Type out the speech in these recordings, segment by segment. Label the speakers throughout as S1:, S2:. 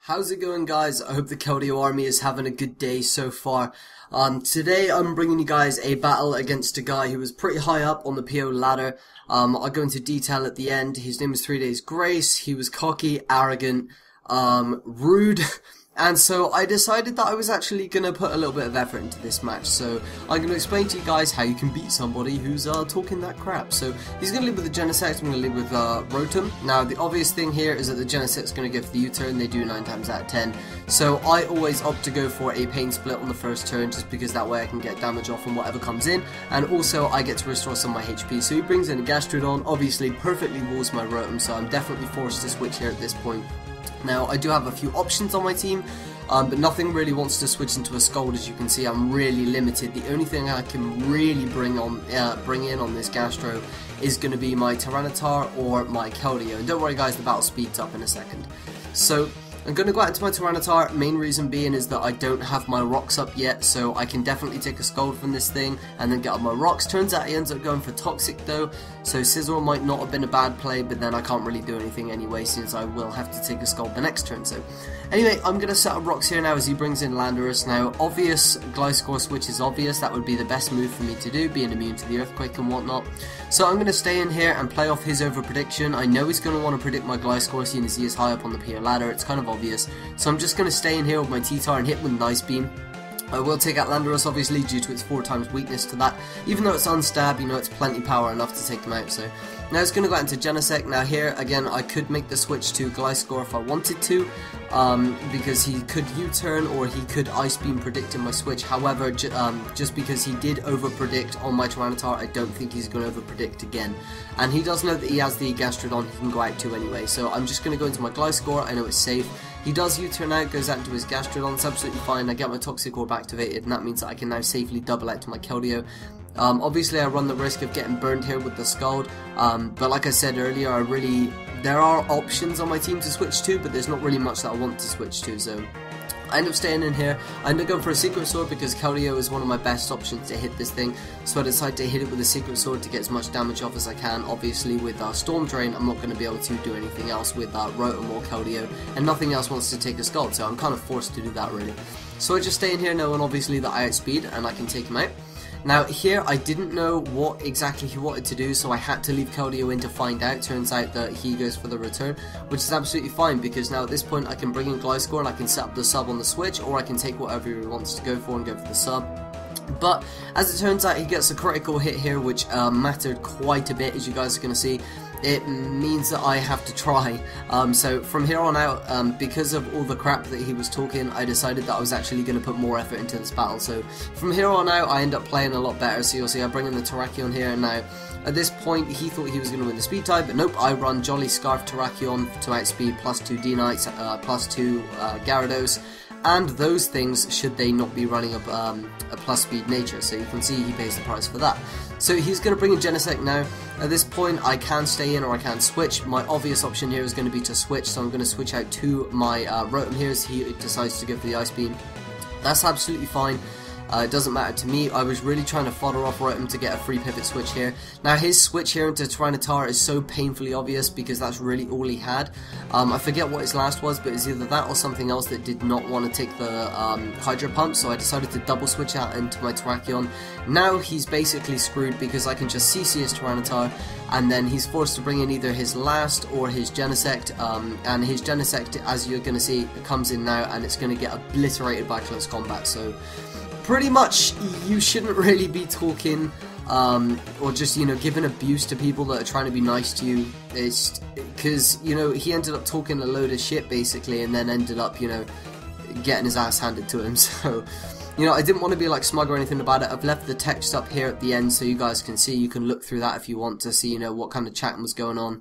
S1: How's it going, guys? I hope the Keldeo army is having a good day so far. Today I'm bringing you guys a battle against a guy who was pretty high up on the PO ladder. I'll go into detail at the end. His name is 3DaysGrace. He was cocky, arrogant, rude. And so I decided that I was actually going to put a little bit of effort into this match. So I'm going to explain to you guys how you can beat somebody who's talking that crap. So he's going to lead with the Genesect, I'm going to lead with Rotom. Now the obvious thing here is that the Genesect's going to go for the U-turn. They do 9 times out of 10. So I always opt to go for a pain split on the first turn, just because that way I can get damage off on whatever comes in. And also I get to restore some of my HP. So he brings in a Gastrodon, obviously perfectly walls my Rotom, so I'm definitely forced to switch here at this point. Now, I do have a few options on my team, but nothing really wants to switch into a Scald. As you can see, I'm really limited. The only thing I can really bring in on this Gastro is going to be my Tyranitar or my Keldeo. And don't worry, guys, the battle speeds up in a second. So I'm going to go out into my Tyranitar, main reason being is that I don't have my rocks up yet, so I can definitely take a Scald from this thing and then get up my rocks. Turns out he ends up going for Toxic though, so Scizor might not have been a bad play, but then I can't really do anything anyway since I will have to take a Scald the next turn. So anyway, I'm going to set up rocks here now as he brings in Landorus. Now, obvious Gliscor switch is obvious, that would be the best move for me to do, being immune to the Earthquake and whatnot. So I'm going to stay in here and play off his over prediction. I know he's going to want to predict my Gliscor, seeing as he is high up on the PO ladder, it's kind of obvious. So I'm just going to stay in here with my T-Tar and hit with Nice Beam. I will take out Landorus, obviously, due to its 4 times weakness to that. Even though it's unstab, you know, it's plenty power enough to take him out. So now it's going to go out into Genesect. Now here, again, I could make the switch to Gliscor if I wanted to, because he could U-turn or he could Ice Beam predict in my switch. However, just because he did over-predict on my Tyranitar, I don't think he's going to over-predict again. And he does know that he has the Gastrodon he can go out to anyway. So I'm just going to go into my Gliscor. I know it's safe. He does U-turn out, goes out into his Gastrodon, it's absolutely fine. I get my Toxic Orb activated, and that means that I can now safely double out to my Keldeo. Obviously I run the risk of getting burned here with the Scald, but like I said earlier, there are options on my team to switch to, but there's not really much that I want to switch to, so I end up staying in here. I end up going for a Secret Sword because Keldeo is one of my best options to hit this thing, so I decide to hit it with a Secret Sword to get as much damage off as I can. Obviously with Storm Drain, I'm not going to be able to do anything else with Rotom or Keldeo, and nothing else wants to take a Scald, so I'm kind of forced to do that really. So I just stay in here knowing obviously that I outspeed and I can take him out. Now here, I didn't know what exactly he wanted to do, so I had to leave Keldeo in to find out. Turns out that he goes for the return, which is absolutely fine, because now at this point I can bring in Gliscor and I can set up the sub on the switch, or I can take whatever he wants to go for and go for the sub. But as it turns out, he gets a critical hit here, which mattered quite a bit, as you guys are going to see. It means that I have to try. So from here on out, because of all the crap that he was talking, I decided that I was actually going to put more effort into this battle. So from here on out, I end up playing a lot better. So you'll see I bring in the Terrakion here, and now at this point he thought he was going to win the speed type, but nope, I run Jolly Scarf Terrakion to outspeed +2 D-Knights, +2 Gyarados. And those things, should they not be running a plus speed nature, so you can see he pays the price for that. So he's going to bring in Genesect now. At this point I can stay in or I can switch. My obvious option here is going to be to switch, so I'm going to switch out to my Rotom here as he decides to go for the Ice Beam. That's absolutely fine. It doesn't matter to me. I was really trying to fodder off Rotom to get a free pivot switch here. Now his switch here into Tyranitar is so painfully obvious because that's really all he had. I forget what his last was, but it's either that or something else that did not want to take the Hydro Pump, so I decided to double switch out into my Terrakion. Now he's basically screwed because I can just CC his Tyranitar, and then he's forced to bring in either his last or his Genesect, and his Genesect, as you're going to see, comes in now and it's going to get obliterated by close combat. So pretty much, you shouldn't really be talking, or just, you know, giving abuse to people that are trying to be nice to you. It's because, you know, he ended up talking a load of shit, basically, and then ended up, you know, getting his ass handed to him, so, you know, I didn't want to be, like, smug or anything about it. I've left the text up here at the end so you guys can see. You can look through that if you want to see, you know, what kind of chatting was going on.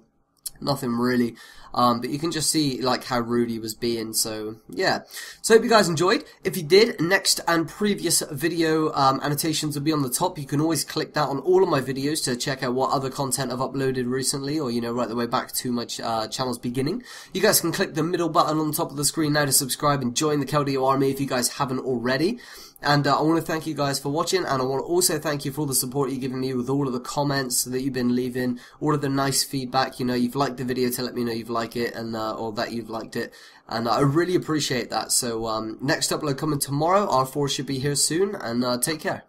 S1: Nothing really, but you can just see like how rude he was being, so yeah. So hope you guys enjoyed. If you did, next and previous video annotations will be on the top. You can always click that on all of my videos to check out what other content I've uploaded recently, or, you know, right the way back to my channel's beginning. You guys can click the middle button on the top of the screen now to subscribe and join the Keldeo army if you guys haven't already. And I want to thank you guys for watching, and I want to also thank you for all the support you've given me with all of the comments that you've been leaving, all of the nice feedback. You know, you've liked the video to let me know you've liked it, and or that you've liked it, and I really appreciate that. So next upload coming tomorrow. R4 should be here soon, and take care.